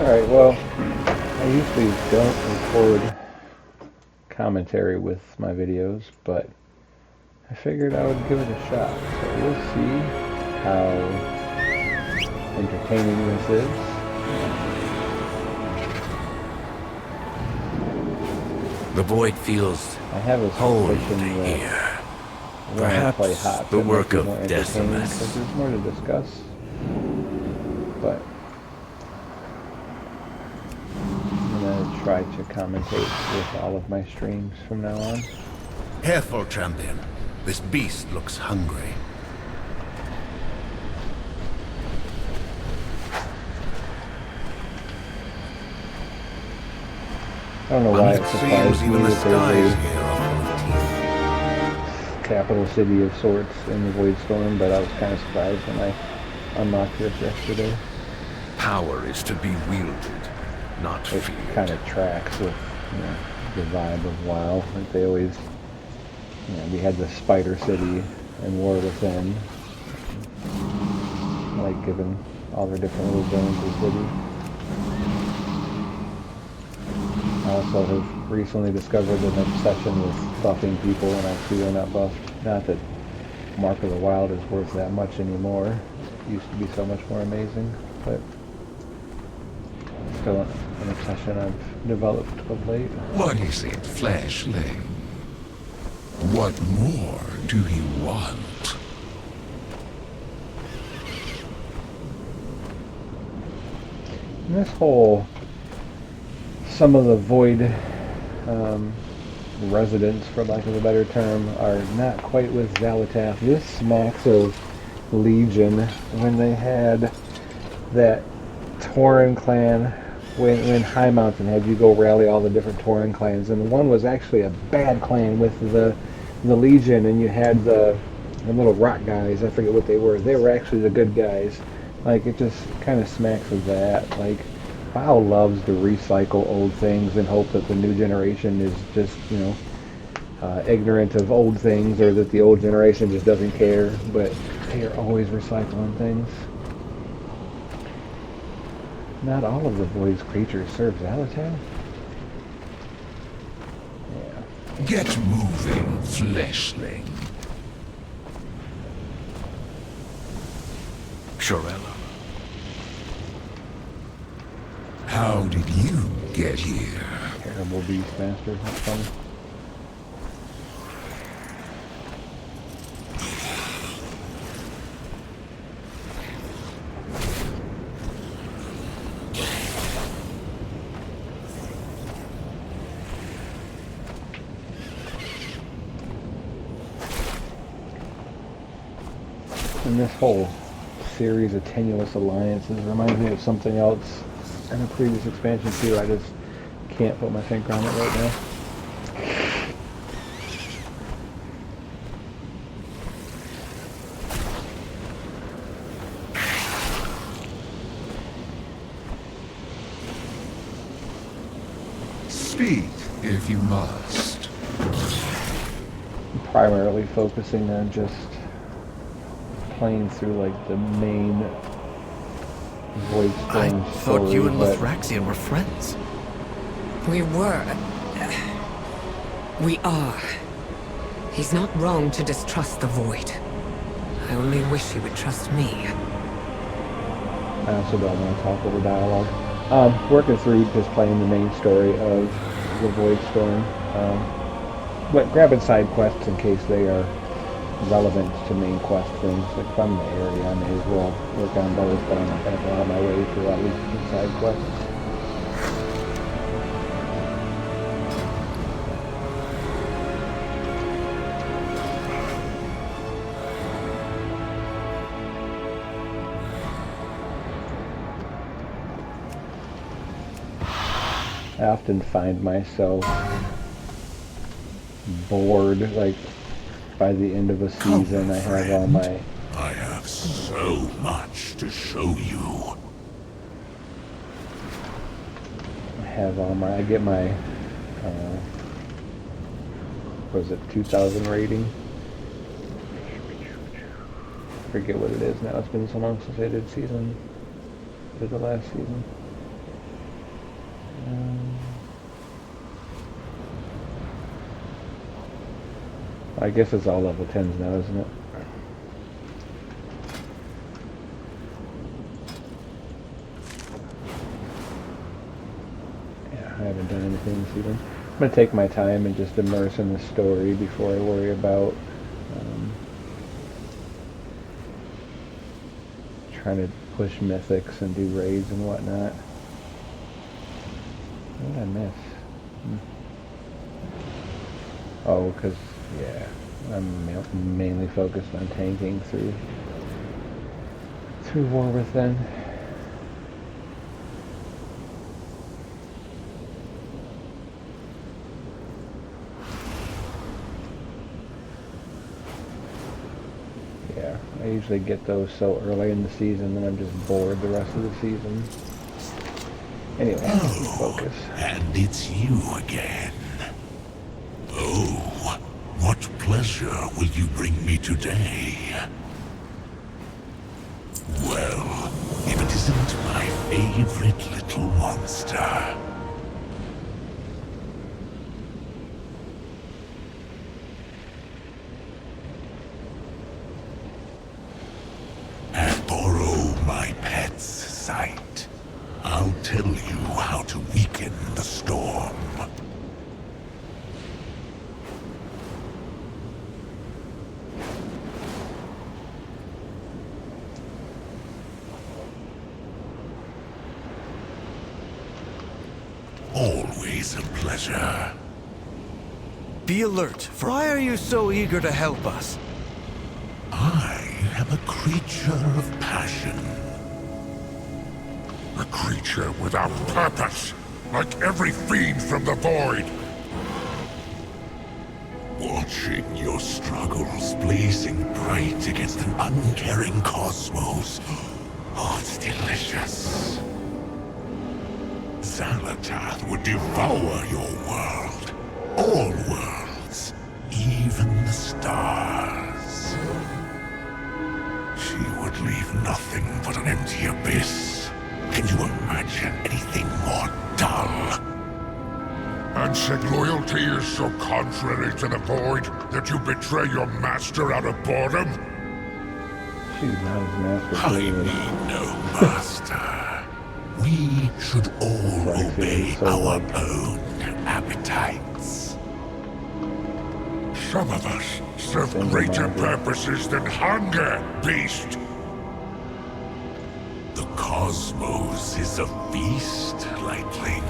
Alright, well, I usually don't record commentary with my videos, but I figured I would give it a shot. So we'll see how entertaining this is. The void feels I have a cold suspicion that here. when I play Perhaps hot, the it might work be of more entertaining Decimus. because there's more to discuss. But I'm gonna try to commentate with all of my streams from now on. Careful, champion. This beast looks hungry. I don't know why it surprised me even the that there's skies a here are full of teeth. capital city of sorts in the Voidstorm, but I was kind of surprised when I unlocked this yesterday. Power is to be wielded, not It feared. kind of tracks with the vibe of WoW. Like they always, we had the Spider City and War Within, like given all their different little zones of the city. I also have recently discovered an obsession with buffing people, and I see they're not buffed. Not that Mark of the Wild is worth that much anymore. It used to be so much more amazing, but still an obsession I've developed of late. What is it, Fleshling? What more do you want? And this whole, some of the Void residents, for lack of a better term, are not quite with Zalatath. This smacks of Legion when they had that Tauren clan, when High Mountain had you go rally all the different Tauren clans, and one was actually a bad clan with the Legion, and you had the little rock guys, I forget what they were. They were actually the good guys. Like, it just kind of smacks of that. Like, WoW loves to recycle old things and hope that the new generation is just, ignorant of old things, or that the old generation just doesn't care, but they are always recycling things. Not all of the Void's creatures serve Zalatath. Yeah. Get moving, Fleshling. Shorella. How did you get here? Terrible beast master. That's funny. And this whole series of tenuous alliances reminds me of something else in a previous expansion too. I just can't put my finger on it right now. Speak, if you must. I'm primarily focusing on just playing through like the main Voidstorm I story, thought you and but Mithraxian were friends. We were. We are. He's not wrong to distrust the Void. I only wish he would trust me. I also don't want to talk over dialogue. Working through just playing the main story of the Voidstorm, but grabbing side quests in case they are relevant to main quest things. Like if I'm in the area, I may as well work on those, but I'm not going to go out of my way for at least the side quests. I often find myself bored, like by the end of a season. I have all my... I have so much to show you. I get my, what is it, 2000 rating? Forget what it is now. It's been so long since I did the last season. I guess it's all level 10s now, isn't it? Yeah, I haven't done anything this season. I'm going to take my time and just immerse in the story before I worry about trying to push mythics and do raids and whatnot. What did I miss? Oh, because, yeah, I'm mainly focused on tanking through War Within. Yeah, I usually get those so early in the season that I'm just bored the rest of the season. Anyway, let's focus. And it's you again. Oh, what pleasure will you bring me today? Well, if it isn't my favorite little monster. And borrow my pet's sight. I'll tell you how to weaken the storm. Always a pleasure. Be alert, for why are you so eager to help us? I am a creature of passion. A creature without purpose, like every fiend from the void. Watching your struggles blazing bright against an uncaring cosmos. Oh, it's delicious. Xalatath would devour your world. All worlds. Even the stars. She would leave nothing but an empty abyss. Can you imagine anything more dull? And said loyalty is so contrary to the void that you betray your master out of boredom? She's not his master. I need no master. We should all obey our own appetites. Some of us serve greater purposes than hunger, beast. The cosmos is a feast, Lightling.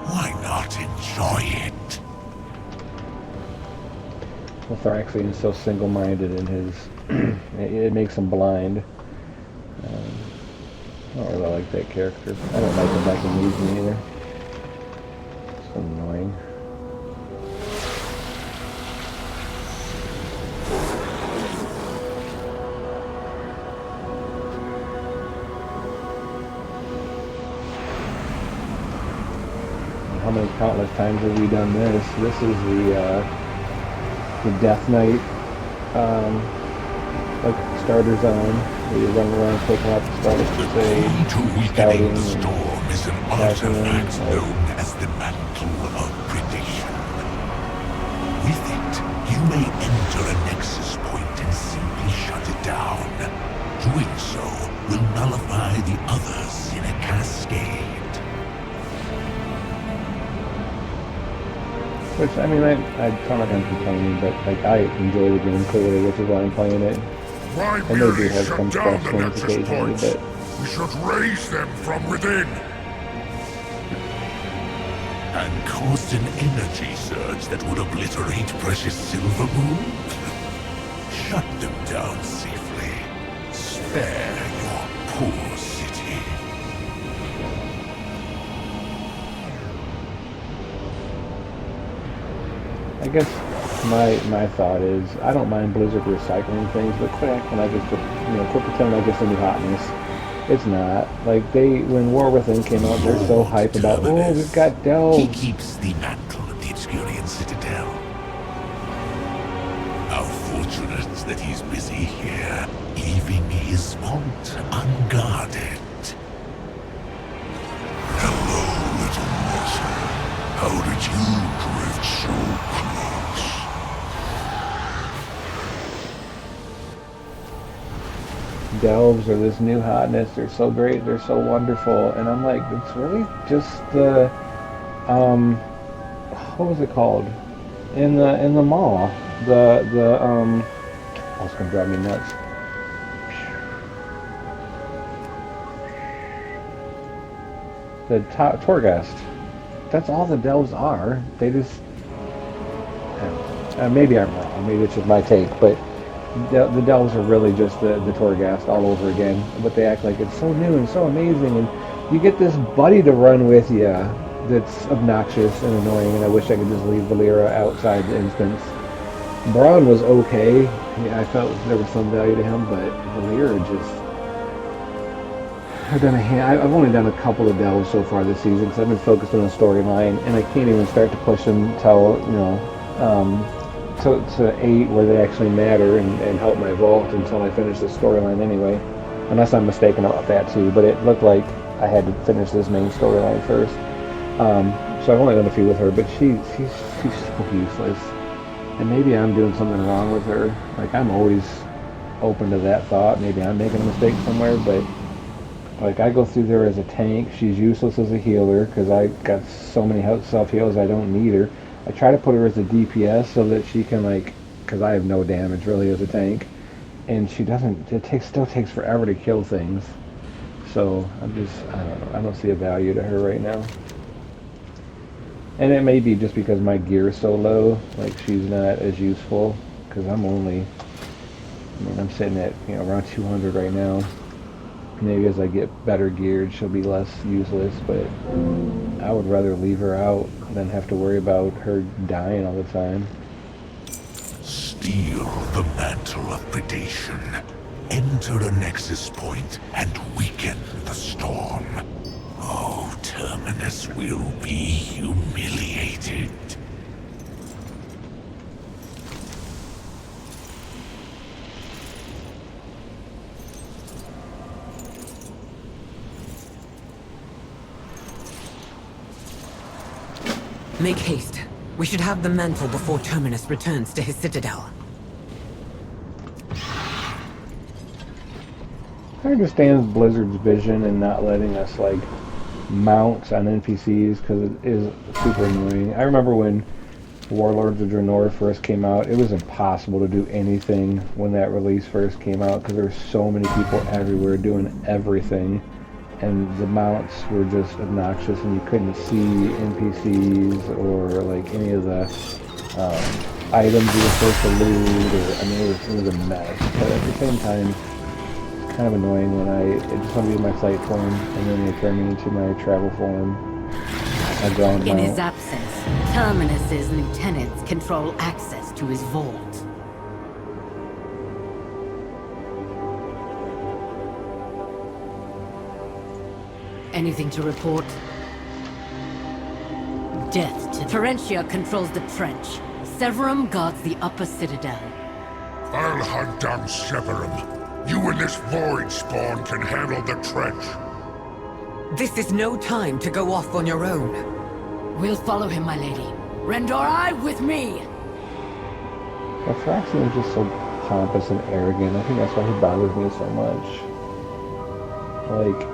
Why not enjoy it? Well, Thraxian is so single-minded in his... it makes him blind. I don't really like that character. I don't like him back in Legion either. So annoying. How many countless times have we done this? This is the Death Knight like starter zone where you run around taking out the starter crusade, scouting, The storm is an artifact known as the Mantle of Perdition. With it, you may enter a nexus point and simply shut it down. Doing so will nullify the others in a cascade. Which, I mean, I sound like I'm complaining, but like I enjoy the game clearly, which is why I'm playing it. Why And they do have some shut down special the things nexus occasionally, points? but We should raise them from within. And caused an energy surge that would obliterate precious Silver Moon? Shut them down safely. Spare your poor city. I guess my thought is I don't mind Blizzard recycling things, but quit acting like it's quit pretending like it's a new hotness. It's not. Like when War Within came out, they're so hyped about, oh, we've got He delves. keeps the mantle of the Obscurian Citadel. How fortunate that he's busy here, leaving his vault unguarded. Hello, little mortal. How did you drift so close? delves are this new hotness. They're so great. They're so wonderful. And I'm like, it's really just the what was it called in the mall? Oh, it's gonna drive me nuts. The tour guest. That's all the delves are. They just maybe I'm wrong. Maybe it's just my take, but the delves are really just the Torghast all over again. But they act like it's so new and so amazing, and you get this buddy to run with you that's obnoxious and annoying. And I wish I could just leave Valera outside the instance. Braun was okay. Yeah, I felt there was some value to him, but Valera just. I've only done a couple of delves so far this season because I've been focused on the storyline, and I can't even start to push them till to 8 where they actually matter and help my vault until I finish the storyline anyway. Unless I'm mistaken about that too, but it looked like I had to finish this main storyline first. So I've only done a few with her, but she's so useless. And maybe I'm doing something wrong with her. Like, I'm always open to that thought. Maybe I'm making a mistake somewhere, but like, I go through there as a tank. She's useless as a healer because I got so many self-heals I don't need her. I try to put her as a DPS so that she can, like, because I have no damage really as a tank, and she doesn't. Still takes forever to kill things. So I don't know. I don't see a value to her right now. And it may be just because my gear is so low, like she's not as useful. Because I'm sitting at around 200 right now. Maybe as I get better geared, she'll be less useless, but I would rather leave her out than have to worry about her dying all the time. Steal the mantle of predation. Enter a nexus point and weaken the storm. Oh, Terminus will be humiliated. Make haste. We should have the mantle before Terminus returns to his citadel. I understand Blizzard's vision and not letting us, like, mount on NPCs because it is super annoying. I remember when Warlords of Draenor first came out, it was impossible to do anything when that release first came out because there were so many people everywhere doing everything. And the mounts were just obnoxious, and you couldn't see NPCs or like any of the items you were supposed to loot. It was a mess. But at the same time, it's kind of annoying when I just want to be in my flight form, and then they turn me into my travel form. In his absence, Terminus's lieutenants control access to his vault. Anything to report? Death to... Terentia controls the trench. Severum guards the upper citadel. I'll hunt down Severum. You and this Voidstorm can handle the trench. This is no time to go off on your own. We'll follow him, my lady. Rendorai with me! Fraxian is just so pompous and arrogant. I think that's why he bothers me so much. Like...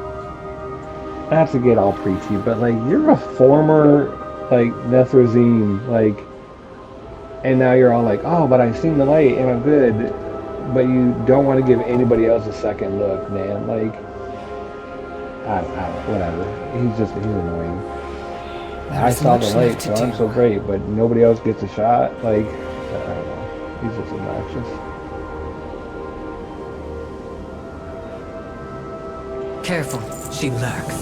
not to get all preachy, but like, you're a former like Nethrozine, like, and now you're all like, oh, but I've seen the light and I'm good, but you don't want to give anybody else a second look, man. Like, I don't whatever. He's annoying. I saw the light, so I'm so great, but nobody else gets a shot. Like, I don't know. He's just obnoxious. Careful, she lurks.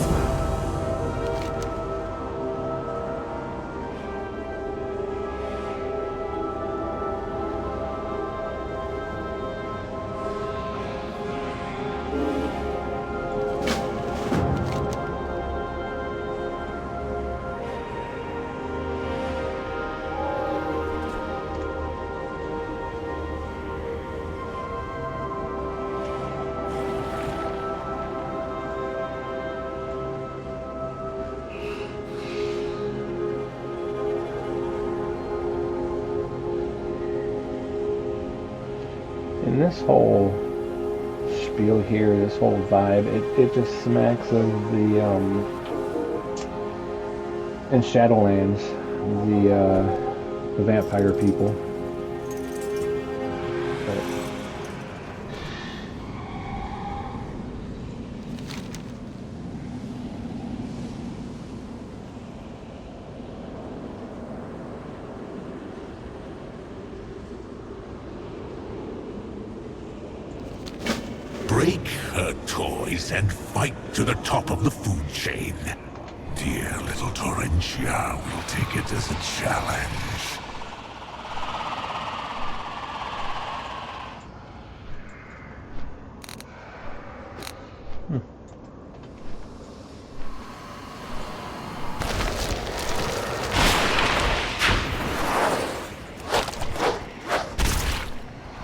In this whole spiel feel here, this whole vibe, it just smacks of the, in Shadowlands, the vampire people. Break her toys and fight to the top of the food chain. Dear little Torrentia will take it as a challenge.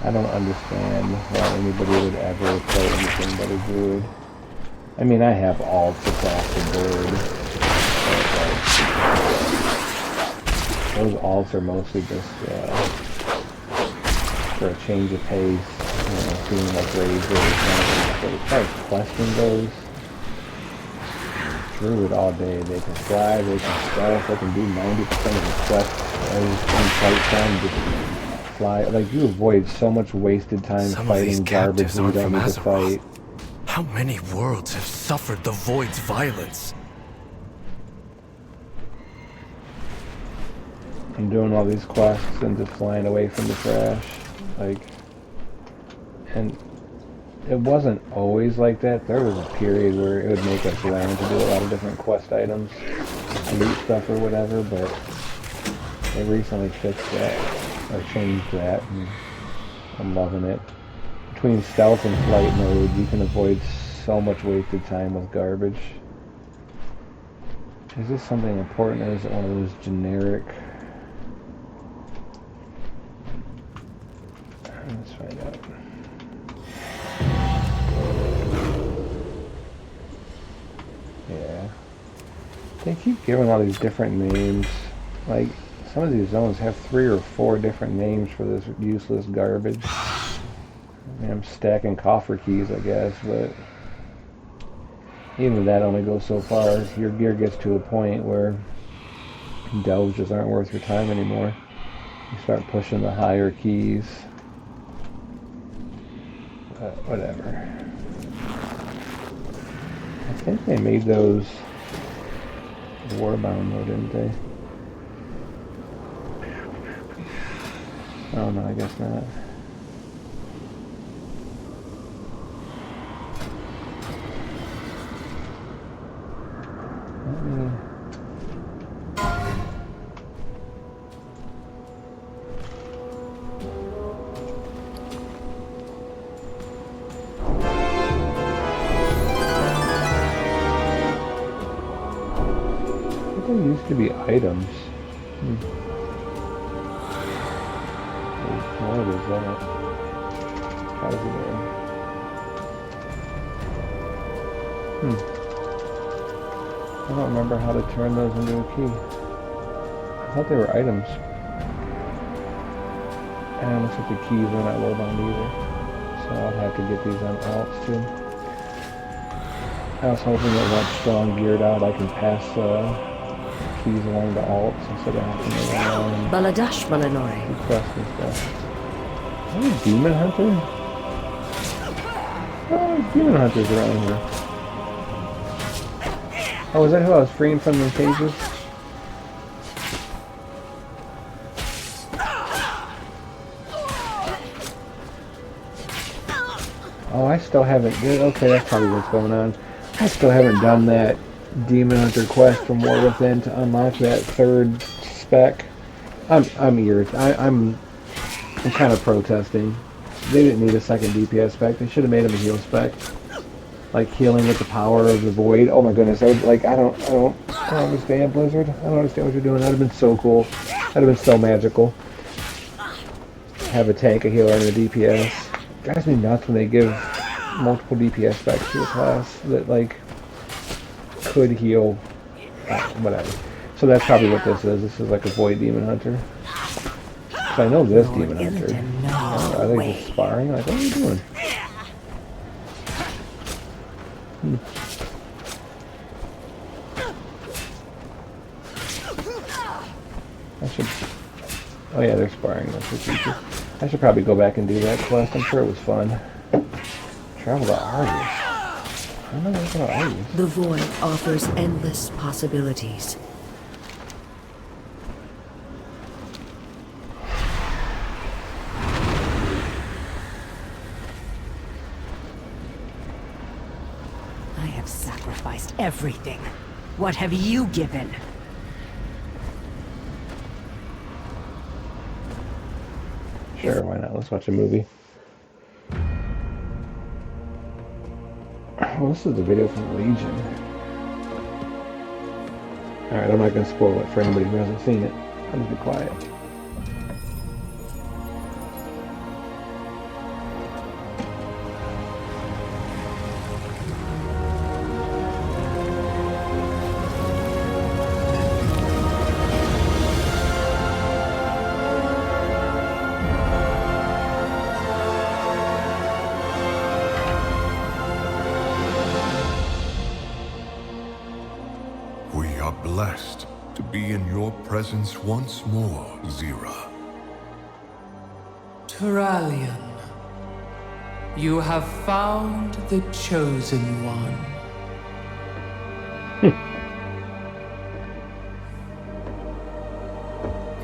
I don't understand why anybody would ever play anything but a druid. I mean, I have alts across the board. But, those alts are mostly just for a change of pace, seeing like raids or something. But as far as questing goes, druid all day. They can fly, they can stealth, they can do 90% of the quests in fight time. Fly. Like, you avoid so much wasted time fighting garbage when you don't need to fight. How many worlds have suffered the Void's violence? I'm doing all these quests and just flying away from the trash. Like, and it wasn't always like that. There was a period where it would make us learn to do a lot of different quest items, loot stuff or whatever, but they recently fixed that. Or changed that, and I'm loving it. Between stealth and flight mode, you can avoid so much wasted time with garbage. Is this something important, or is it one of those generic? Let's find out. Yeah. They keep giving all these different names. Like, some of these zones have 3 or 4 different names for this useless garbage. I mean, I'm stacking coffer keys, I guess, but even that only goes so far. Your gear gets to a point where delves just aren't worth your time anymore. You start pushing the higher keys. Whatever. I think they made those Warbound though, didn't they? Oh no, I guess not. There used to be items. What is that? How is it there? I don't remember how to turn those into a key. I thought they were items. And it looks like the keys are not low bound either. So I'll have to get these on alts too. I was hoping that once strong geared out I can pass keys along to alts instead of having to go around Baladash Balanore. quest and stuff. Oh, Demon Hunter? Oh, Demon Hunter's around here. Oh, is that who I was freeing from the cages? Oh, I still haven't. Okay, that's probably what's going on. I still haven't done that Demon Hunter quest from War Within to unlock that 3rd spec. I'm kind of protesting. They didn't need a 2nd DPS spec. They should have made him a heal spec, like healing with the power of the void. Oh my goodness! I don't understand, Blizzard. I don't understand what you're doing. That'd have been so cool. That'd have been so magical. Have a tank, a healer, and a DPS. It drives me nuts when they give multiple DPS specs to a class that like could heal. Whatever. So that's probably what this is. This is like a void demon hunter. So I know this demon hunter. Are they just sparring? Like, what are you doing? I should... Oh yeah, they're sparring. That's the future. I should probably go back and do that quest. I'm sure it was fun. Travel to Argus. I don't know what's about Argus. The void offers endless possibilities. I have sacrificed everything. What have you given? Sure, why not? Let's watch a movie. Well, this is the video from Legion. Alright, I'm not going to spoil it for anybody who hasn't seen it. I'll just be quiet. Blessed to be in your presence once more, Zira. Turalian, you have found the Chosen One.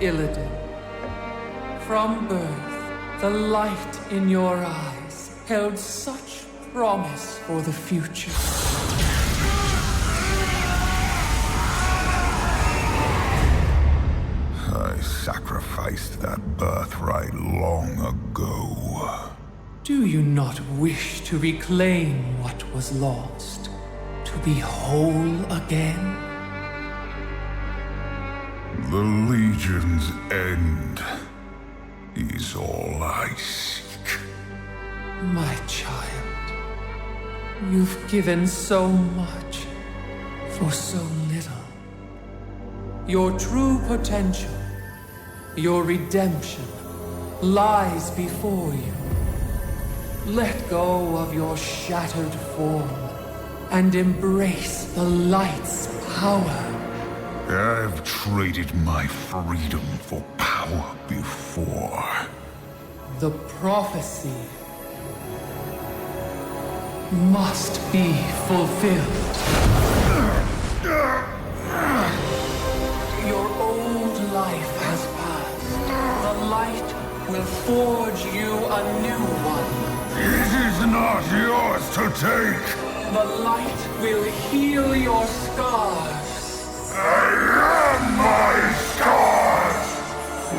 Illidan, from birth, the light in your eyes held such promise for the future. I sacrificed that birthright long ago. Do you not wish to reclaim what was lost? To be whole again? The Legion's end is all I seek. My child, you've given so much for so little. Your true potential, your redemption, lies before you. Let go of your shattered form and embrace the light's power. I've traded my freedom for power before. The prophecy must be fulfilled. Your old life has passed. The light will forge you a new one. It is not yours to take. The light will heal your scars. I am my scars.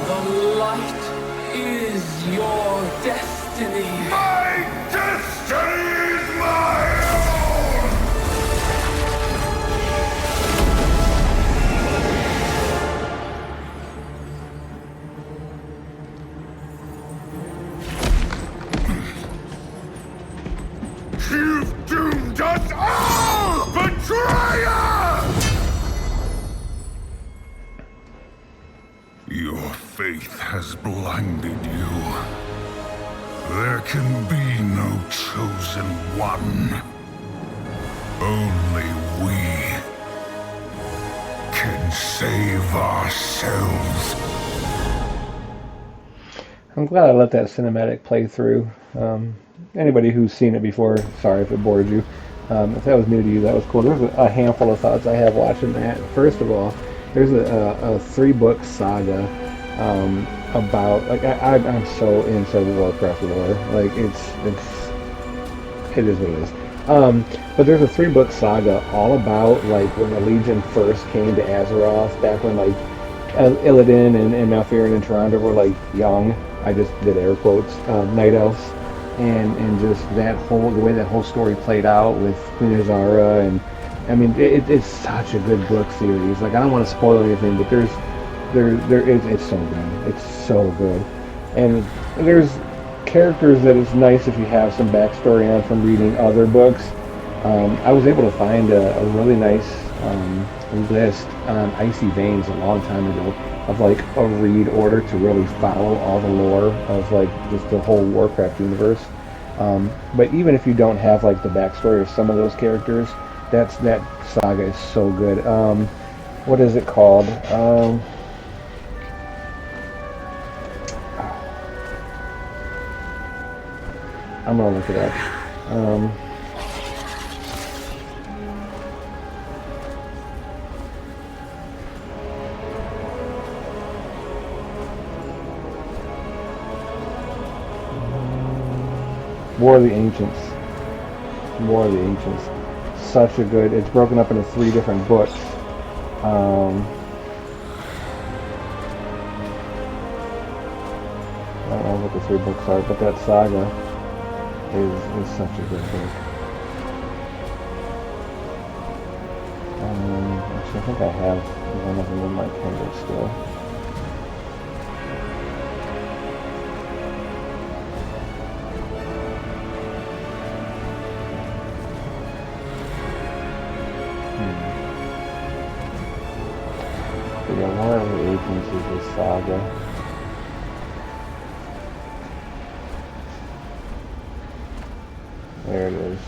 The light is your destiny. My destiny is my own. You've doomed us all, betrayer! Your faith has blinded you. There can be no chosen one. Only we can save ourselves. I'm glad I let that cinematic play through. Anybody who's seen it before, sorry if it bored you. If that was new to you, that was cool. There's a handful of thoughts I have watching that. First of all, there's a 3-book saga about, like, I'm so into Warcraft lore. Like, it is what it is. But there's a 3-book saga all about, like, when the Legion first came to Azeroth, back when, like, Illidan and Malfurion and Tyrande were, like, young. I just did air quotes. Night Elves. And just the way that whole story played out with Queen Azara, and I mean it's such a good book series. Like, I don't want to spoil anything, but it's so good. It's so good, and there's characters that it's nice if you have some backstory on from reading other books. I was able to find a really nice list on Icy Veins a long time ago of, like, a read order to really follow all the lore of, like, just the whole Warcraft universe. But even if you don't have like the backstory of some of those characters, that saga is so good. What is it called? I'm gonna look it up. War of the Ancients. War of the Ancients. Such a good. It's broken up into 3 different books. I don't know what the 3 books are, but that saga is such a good book. Actually, I think I have one of them in my Kindle still. But yeah, War of the Ancients is this saga. There it is.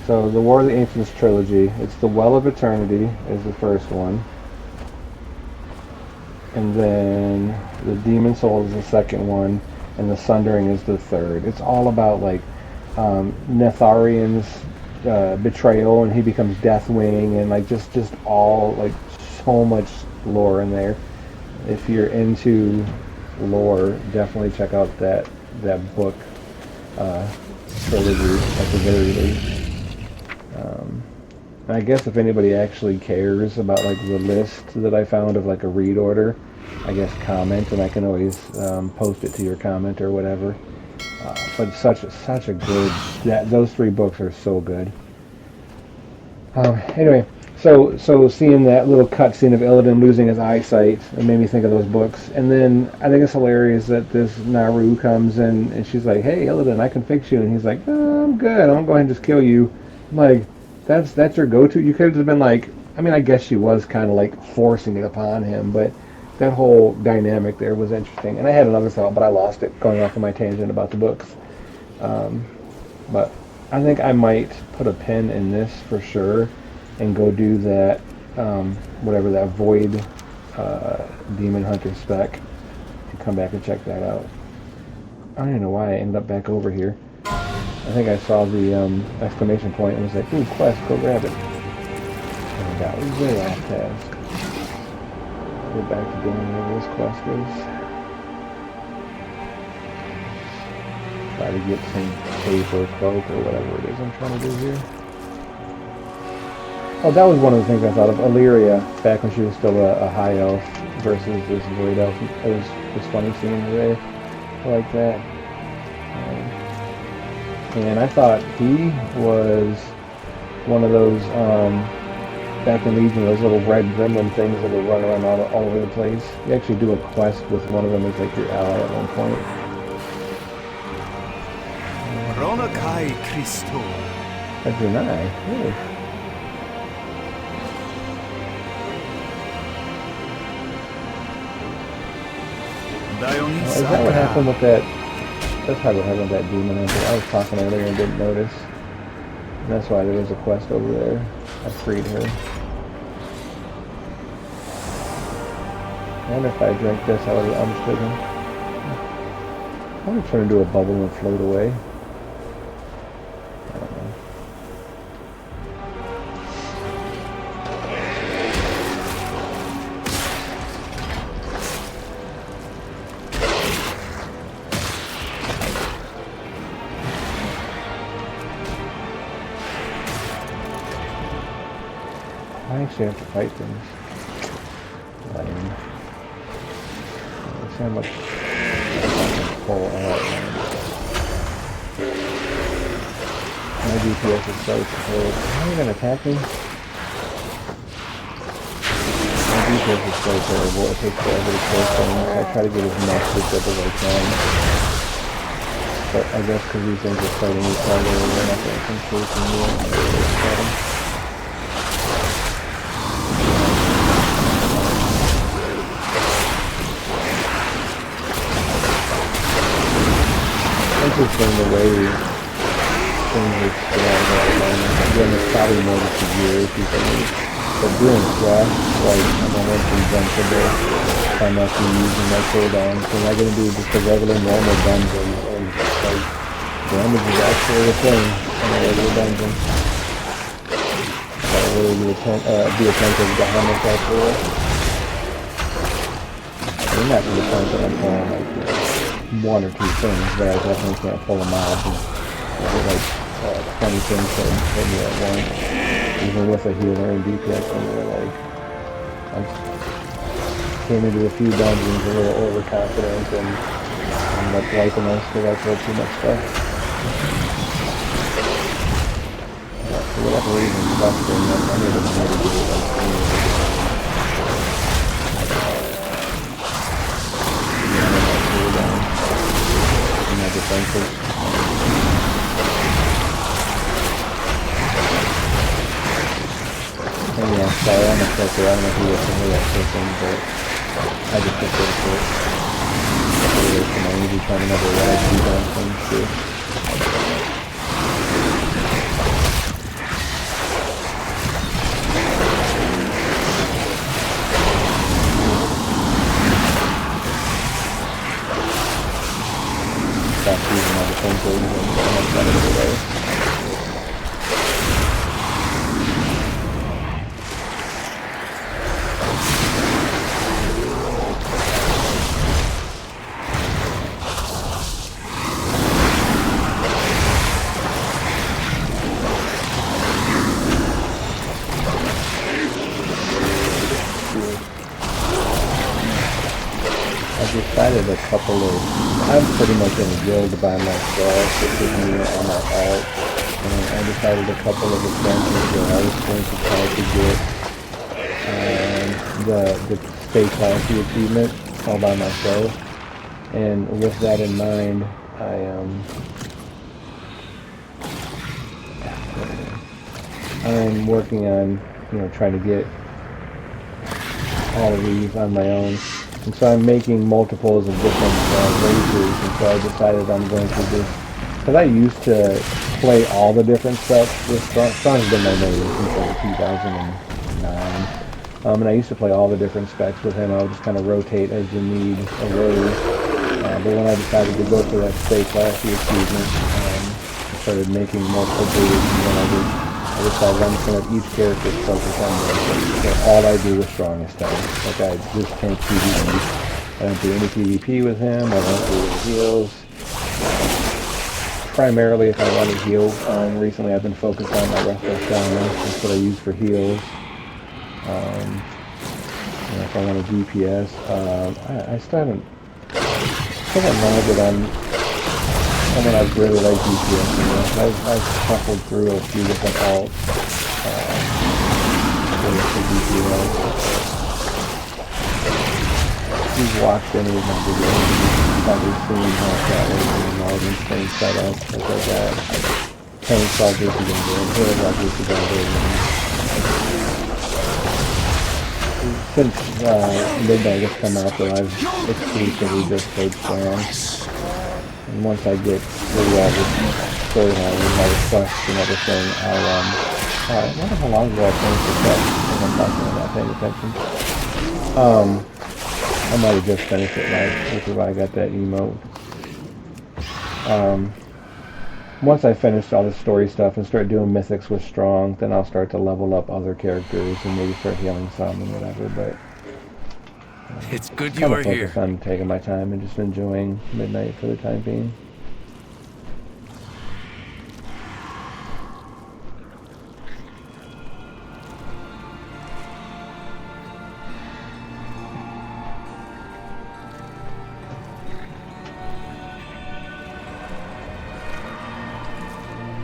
So the War of the Ancients trilogy. It's the Well of Eternity is the first one, and then the Demon Soul is the second one, and the Sundering is the third. It's all about like Netharian's betrayal, and he becomes Deathwing, and like just all like so much lore in there. If you're into lore, definitely check out that book trilogy at the very least. And I guess if anybody actually cares about like the list that I found of like a read order, I guess comment, and I can always post it to your comment or whatever. But such a good, those 3 books are so good. Anyway, so seeing that little cutscene of Illidan losing his eyesight, it made me think of those books. And then I think it's hilarious that this Naru comes in and she's like, "Hey, Illidan, I can fix you," and he's like, "Oh, I'm good. I'm gonna go ahead and just kill you." I'm like, that's your go-to. You could have just been like, I mean, I guess she was kind of like forcing it upon him, but that whole dynamic there was interesting. And I had another thought, but I lost it going off on my tangent about the books. But I think I might put a pin in this for sure and go do that, whatever that Void Demon Hunter spec, and come back and check that out. I don't even know why I ended up back over here. I think I saw the exclamation point and was like, "Ooh, quest, go grab it." And that was the last task. Go back to doing whatever this quest is. Try to get some cape or cloak or whatever it is I'm trying to do here. Oh, that was one of the things I thought of. Illyria, back when she was still a high elf versus this void elf. It was funny seeing her like that. And I thought he was one of those, back in Legion, those little red gremlin things that would run around all over the place. You actually do a quest with one of them as like your ally at one point. Ronakai Christo. That's your eye. Really? Is that what happened with that? That's probably what happened with that demon hunter. I was talking earlier and didn't notice. And that's why there was a quest over there. I freed her. I wonder if I drank this, I would have understood him. I'm going to turn into a bubble and float away. I don't know. I actually have to fight things. Let's see how much I can pull out. My DPS is so terrible. Are you gonna attack me? My DPS is so terrible. It takes forever to kill things. I try to get as much as I can. But I guess because these things are fighting each other, they're not going to come through from me. Interesting the way things are still out there at the moment. Again, it's probably more than a year or two things. But doing quests, like I'm almost invincible if I'm actually using my cooldowns. So I'm not going to do just a regular normal dungeon, and like, damage is actually a thing in a regular dungeon. So I really be attentive to how much I pull. I'm not to the point that I'm pulling like one or two things, but I definitely can't pull them out. Like 20 things that hit me at once, even with a healer and DPS in there. Like, I came into a few dungeons a little overconfident and ended up wiping us because I pulled too much stuff. For whatever reason, Western, I need to do it. Defensive. And yeah, sorry, I'm a filter. I don't know who was in that person, but I just took it for it. I'm usually trying another ride to do things too. Stop using my defensive and I'm much better of the way. I've decided a couple of... I'm pretty much in a guild by myself, this is me on my alt, and I decided a couple of adventures where I was going to try to get the stay classy achievement all by myself, and with that in mind, I'm working on, trying to get all of these on my own. And so I'm making multiples of different races, and so I decided I'm going to just, because I used to play all the different sets with Strong. Strong's been my main since like 2009, and I used to play all the different specs with him. I would just kind of rotate as the need arose, but when I decided to go for that stay classy achievement, I started making multiple builds, and I decided I'm just going to have each character focus on this. So all I do with Strong is tank. Like I just tank PvP. I don't do any PvP with him. I don't do any heals. Primarily if I want to heal, recently I've been focused on my Restless Shaman. That's what I use for heals. If I want to DPS, I still haven't... I think I'm not good on... Someone I've really liked DPS. I've shuffled through a few different alts. If you've watched any of my videos, you've probably seen how Catwoman and all these things set up, stuff like that. Tanks all good together, and heroes all good together. Since Midnight has come out, though, I've exclusively just played Storm. And once I get through all the storyline and all the quests and everything, I wonder how long ago I finished the quest, if I'm talking about paying attention. I might have just finished it, right? Which is why I got that emote. Once I finish all the story stuff and start doing mythics with Strong, then I'll start to level up other characters and maybe start healing some and whatever, but... It's good you are here. I'm taking my time and just enjoying Midnight for the time being.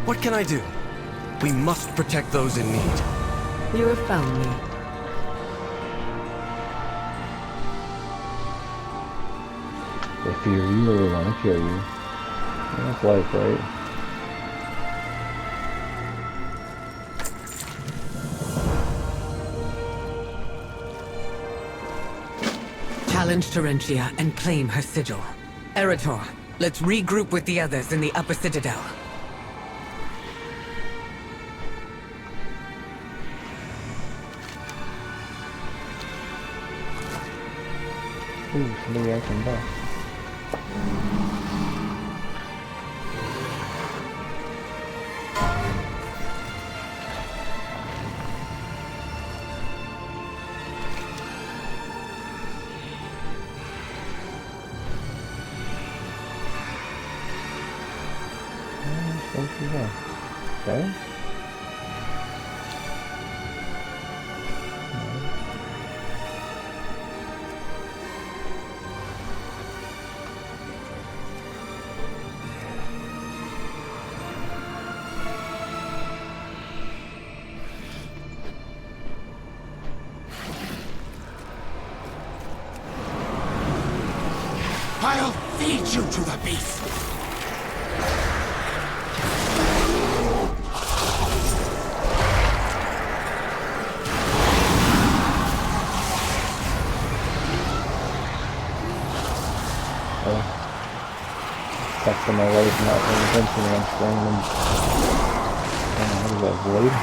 What can I do? We must protect those in need. You have found me. They fear you or they want to kill you. That's life, right? Challenge Terentia and claim her sigil. Erator, let's regroup with the others in the upper citadel. Ooh, somebody I can buy. Okay. I'll feed you to the beast! Stuck to my life, not paying attention when I'm spraying them. I don't know, what is that, Void?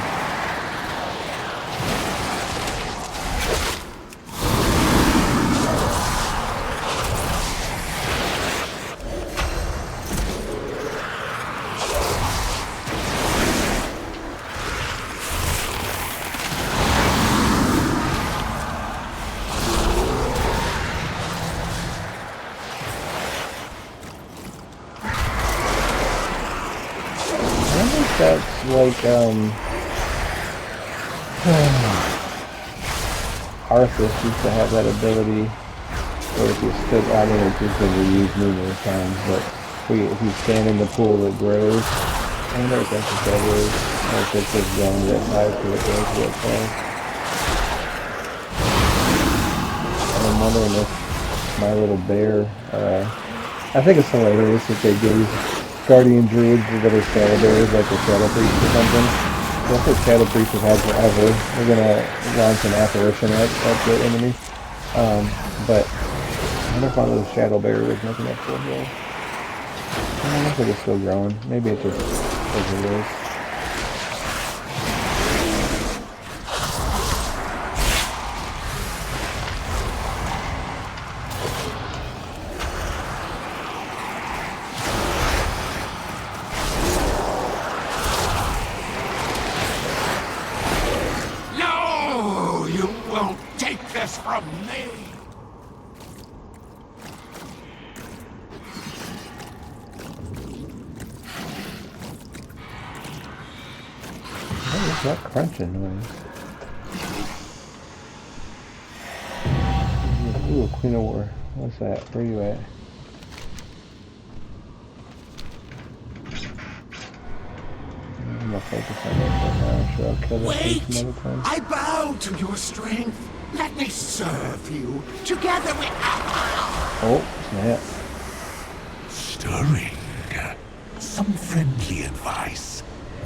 That's like, Arthas used to have that ability where if you stood out in it, you could reuse numerous times, but if you stand in the pool, it grows. I wonder if that's what that is, or if it's just zone that high to it goes to that point. I'm wondering if my little bear, I think it's hilarious that they gave Guardian Druids that are Shadow Bears, like a Shadow Priest or something. That's what Shadow Priest have had forever. They're gonna launch an apparition at the enemy. But I wonder if one of those Shadow Bears is making that full heal. It looks like it's still growing. Maybe it just is what it is. From me! What is that crunching noise? Ooh, Queen of War. What's that? Where you at? I'm gonna focus on this right now. Sure, I'll kill this thing some other time. I bow to your strength. Let me serve you. Together we... Oh, snap. Stirring. Some friendly advice.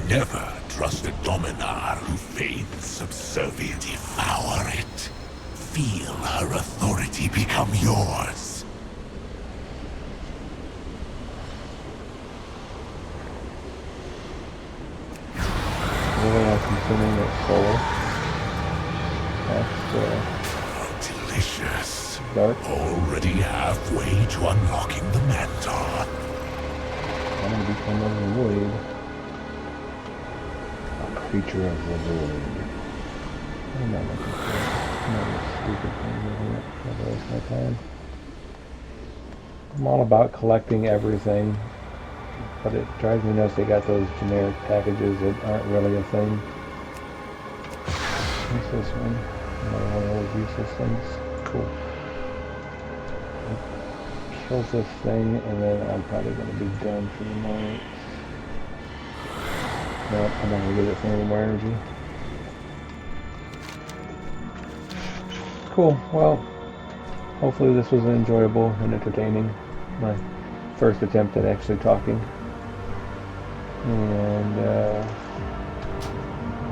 Never trust a dominar who feigns subservient. Devour it. Feel her authority become yours. Really not consuming their soul. That's delicious. Dark. Already halfway to unlocking the mantle. I'm gonna become a void. A creature of the void. I'm not looking for another stupid thing over here. I'll waste my time. I'm all about collecting everything, but it drives me nuts they got those generic packages that aren't really a thing. What's this one? Another one of those useless things. Cool. Kills this thing, and then I'm probably going to be done for the night. Nope, I'm not going to give it for any more energy. Cool, well, hopefully this was enjoyable and entertaining. My first attempt at actually talking. And,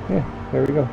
yeah, there we go.